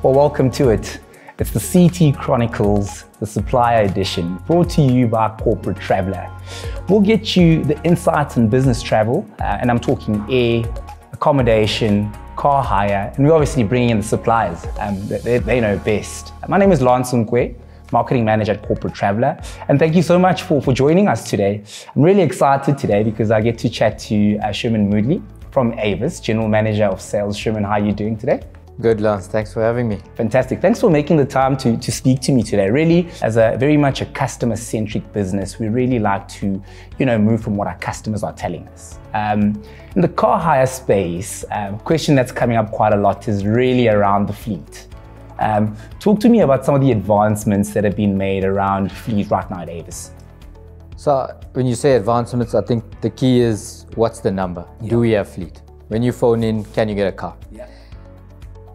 Well, welcome to it. It's the CT Chronicles, the Supplier Edition, brought to you by Corporate Traveller. We'll get you the insights in business travel, and I'm talking air, accommodation, car hire, and we're obviously bringing in the suppliers. They know best. My name is Lance Nkwe, Marketing Manager at Corporate Traveller, and thank you so much for joining us today. I'm really excited today because I get to chat to Sherman Moodley from Avis, General Manager of Sales. Sherman, how are you doing today? Good, Lance. Thanks for having me. Fantastic. Thanks for making the time to speak to me today. Really, as a very much a customer-centric business, we really like to, move from what our customers are telling us. In the car hire space, a question that's coming up quite a lot is really around the fleet. Talk to me about some of the advancements that have been made around fleet right now at Avis. So when you say advancements, I think the key is what's the number? Yeah. Do we have fleet? When you phone in, can you get a car? Yeah.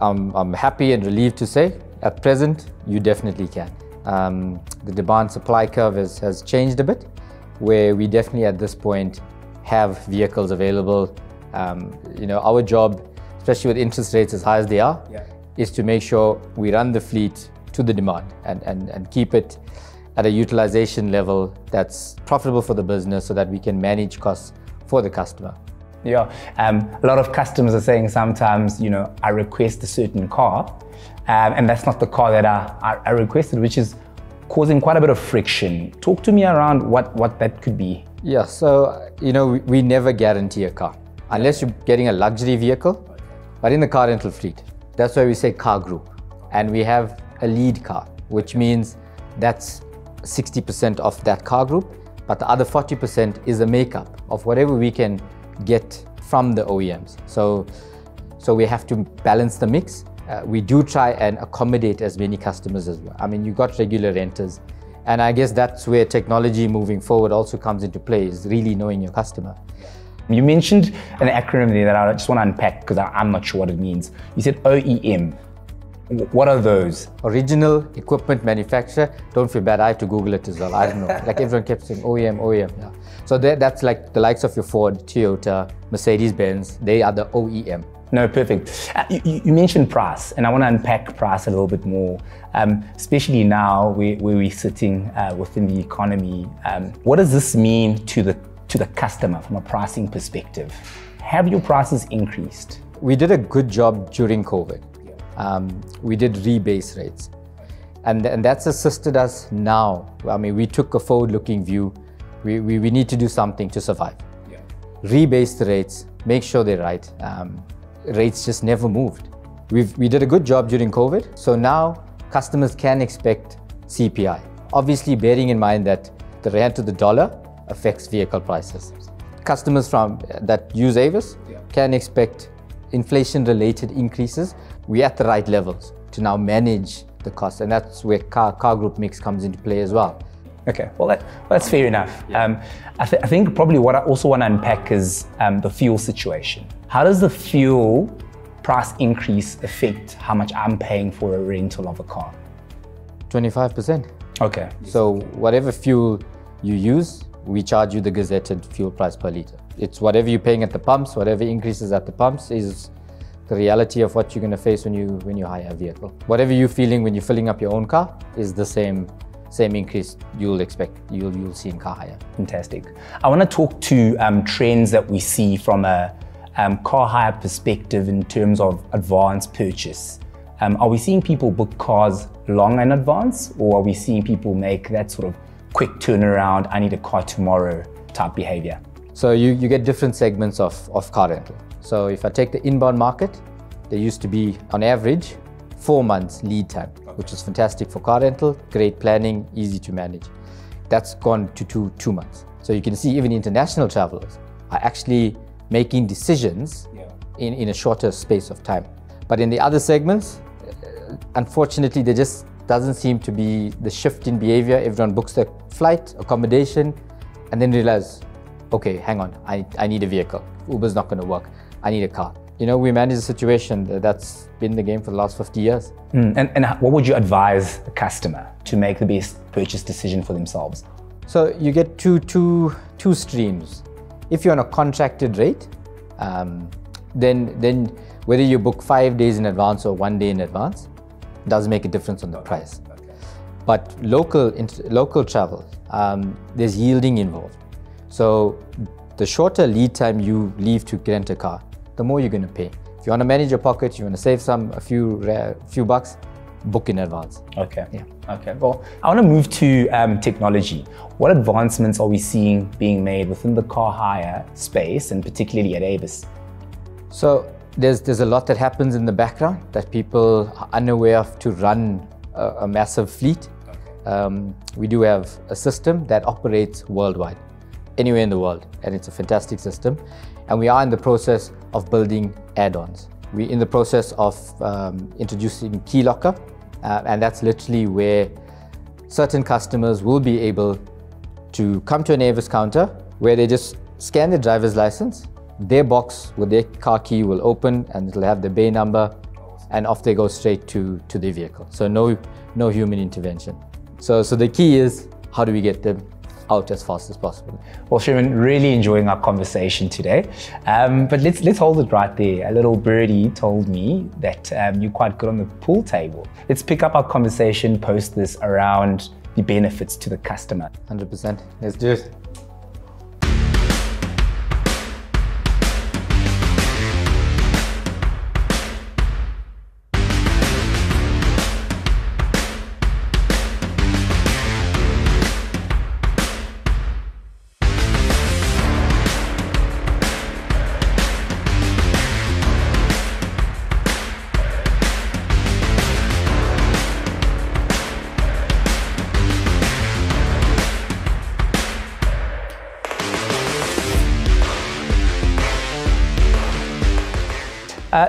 I'm happy and relieved to say, at present, you definitely can. The demand supply curve has changed a bit, where we definitely at this point have vehicles available. Our job, especially with interest rates as high as they are, is to make sure we run the fleet to the demand and keep it at a utilization level that's profitable for the business so that we can manage costs for the customer. Yeah, a lot of customers are saying sometimes, I request a certain car, and that's not the car that I requested, which is causing quite a bit of friction. Talk to me around what that could be. Yeah, so, we never guarantee a car, unless you're getting a luxury vehicle, but in the car rental fleet, that's why we say car group. And we have a lead car, which means that's 60% of that car group, but the other 40% is a makeup of whatever we can get from the OEMs. So we have to balance the mix. We do try and accommodate as many customers as well. I mean, you've got regular renters, and I guess that's where technology moving forward also comes into play, is really knowing your customer. You mentioned an acronym there that I just want to unpack because I'm not sure what it means. You said OEM. What are those? Original Equipment Manufacturer. Don't feel bad, I had to Google it as well. I don't know. Like everyone kept saying OEM. Yeah. So that's like the likes of your Ford, Toyota, Mercedes-Benz. They are the OEM. No, perfect. You mentioned price, and I want to unpack price a little bit more, especially now where we're sitting within the economy. What does this mean to the customer from a pricing perspective? Have your prices increased? We did a good job during COVID. We did rebase rates, and that's assisted us now. I mean, we took a forward-looking view. We need to do something to survive. Yeah. Rebase the rates, make sure they're right. Rates just never moved. We did a good job during COVID, so now customers can expect CPI. Obviously, bearing in mind that the rand to the dollar affects vehicle prices. Customers that use Avis can expect inflation-related increases. We're at the right levels to now manage the cost, and that's where car group mix comes into play as well. Okay, well that's fair enough. Yeah. I think probably what I also want to unpack is the fuel situation. How does the fuel price increase affect how much I'm paying for a rental of a car? 25%. Okay. So whatever fuel you use, we charge you the gazetted fuel price per litre. It's whatever you're paying at the pumps, whatever increases at the pumps is the reality of what you're going to face when you hire a vehicle. Whatever you're feeling when you're filling up your own car is the same increase you'll see in car hire. Fantastic. I want to talk to trends that we see from a car hire perspective in terms of advance purchase. Are we seeing people book cars long in advance, or are we seeing people make that sort of quick turnaround, I need a car tomorrow type behavior? So you get different segments of car rental. So if I take the inbound market, there used to be on average 4 months lead time, which is fantastic for car rental, great planning, easy to manage. That's gone to two months. So you can see even international travelers are actually making decisions in a shorter space of time. But in the other segments, unfortunately, there just doesn't seem to be the shift in behavior. Everyone books their flight, accommodation, and then realize, okay, hang on, I need a vehicle. Uber's not going to work. I need a car. We manage a situation that's been the game for the last 50 years. And what would you advise the customer to make the best purchase decision for themselves? So you get two streams. If you're on a contracted rate, then whether you book 5 days in advance or 1 day in advance, does make a difference on the price. But local travel, there's yielding involved. So the shorter lead time you leave to rent a car, the more you're going to pay. If you want to manage your pocket, you want to save a few bucks, book in advance. Okay. Yeah. Okay. Well, I want to move to technology. What advancements are we seeing being made within the car hire space, and particularly at Avis? So there's a lot that happens in the background that people are unaware of to run a massive fleet. We do have a system that operates worldwide, anywhere in the world, and it's a fantastic system. And we are in the process of building add-ons. We're in the process of introducing key locker, and that's literally where certain customers will be able to come to an Avis counter where they just scan their driver's license, their box with their car key will open and it'll have the bay number, and off they go straight to their vehicle. So no human intervention. So the key is, how do we get them out as fast as possible? Well, Sherman, really enjoying our conversation today. But let's hold it right there. A little birdie told me that you're quite good on the pool table. Let's pick up our conversation post this around the benefits to the customer. 100%. Let's do it.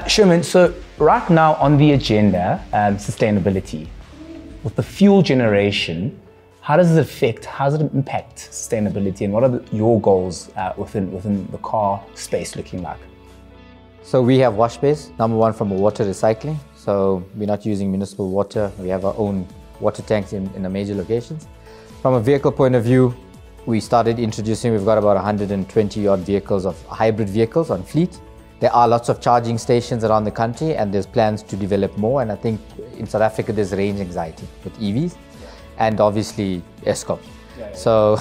Sherman, so right now on the agenda, sustainability. With the fuel generation, how does it impact sustainability, and what are your goals within the car space looking like? So we have wash bays, number one from a water recycling. So we're not using municipal water. We have our own water tanks in the major locations. From a vehicle point of view, we started introducing, we've got about 120 odd vehicles of hybrid vehicles on fleet. There are lots of charging stations around the country, and there's plans to develop more. And I think in South Africa, there's range anxiety with EVs and obviously Eskom. So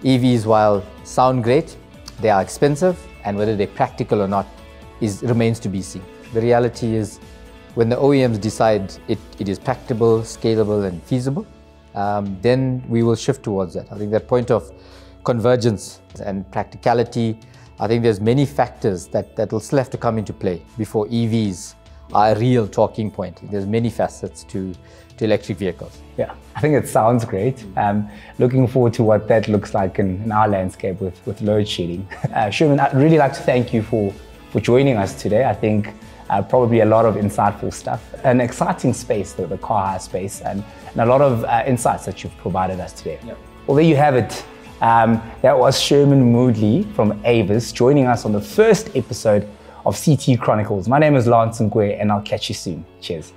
EVs, while sound great, they are expensive, and whether they're practical or not remains to be seen. The reality is, when the OEMs decide it is practicable, scalable and feasible, then we will shift towards that. I think that point of convergence and practicality, I think there's many factors that will still have to come into play before EVs are a real talking point. There's many facets to electric vehicles. Yeah, I think it sounds great. Looking forward to what that looks like in our landscape with load shedding. Sherman, I'd really like to thank you for joining us today. I think probably a lot of insightful stuff, an exciting space, the car hire space, and a lot of insights that you've provided us today. Yep. Well, there you have it. That was Sherman Moodley from Avis joining us on the first episode of CT Chronicles. My name is Lance Ngwe, and I'll catch you soon. Cheers.